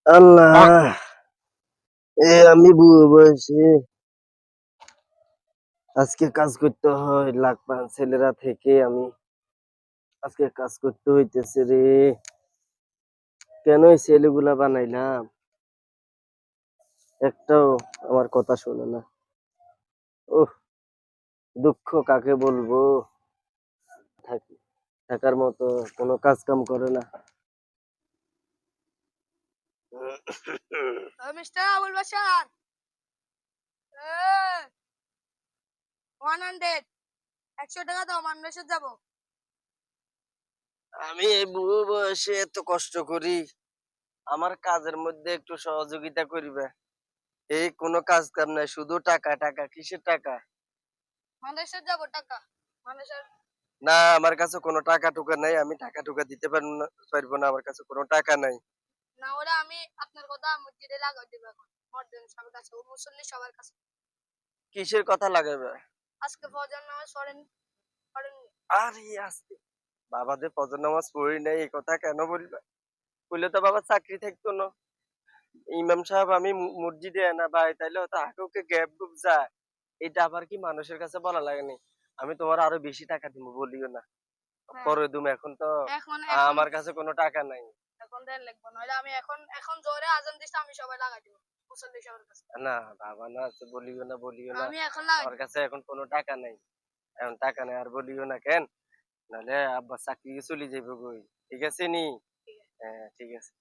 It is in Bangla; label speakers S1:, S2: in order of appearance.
S1: আল্লাহ, আমি বুড়ো বয়সে আজকে কাজ করতে হয়। লাখ পান ছেলেরা থেকে আমি আজকে কাজ করতে হইতেছে রে। কেন এই ছেলেগুলা বানাইলাম? একটাও আমার কথা শোনে না। ওহ, দুঃখ কাকে বলবো। থাকি থাকার মতো কোনো কাজ কাম করে না।
S2: মিস্টার আবুল বাশার 100 100 টাকা দাও, মানবেশে যাব।
S1: আমি এই বুড়ো বয়সে এত কষ্ট করি, আমার কাজের মধ্যে একটু সহযোগিতা করিবে। এই কোনো কাজ কাম নাই, শুধু টাকা টাকা। কিসের টাকা?
S2: মানবেশে যাব টাকা। মানবেশে
S1: না, আমার কাছে কোনো টাকা টুকা নাই, আমি টাকা টুকা দিতে পারবো না, আমার কাছে কোনো টাকা নাই।
S2: না হলে আমি আপনার কথা মসজিদে লাগাই দেব এখন। মর্দান সবার কাছে, ও মুসল্লি সবার কাছে।
S1: কিসের কথা লাগাবে?
S2: আজকে ফজর নামাজ পড়েন পড়েন।
S1: আরে আস্তে, বাবা যে ফজর নামাজ পড়ি নাই এই কথা কেন বলবে? বললে তো বাবা চাকরি থাকতো না। ইমাম সাহেব আমি মসজিদে না ভাই, তাইলে হয়তো হাঁটুকে গ্যাপ গুপ যায়। এটা আবার কি মানুষের কাছে বলা লাগেনি? আমি তোমার আরো বেশি টাকা দিব, বলিও না।
S2: হ্যাঁ,
S1: পরে তুমি, এখন তো
S2: এখন এখন
S1: আমার কাছে কোনো টাকা নাই।
S2: এখন দেন লাগবে, নইলে আমি এখন এখন জোরে আজান দিছি, আমি সবাই লাগাই দেব মুসল্লি সবার কাছে।
S1: না বাবা, না তো বলিও না, বলিও না।
S2: আমি এখন লাগাই
S1: আমার
S2: দেব।
S1: কাছে এখন কোনো টাকা নাই। এখন টাকা নাই আর বলিও না কেন? নাহলে আব্বা চাকরি চলে যাইব গই। ঠিক আছে নি?
S2: ঠিক আছে।
S1: হ্যাঁ, ঠিক আছে।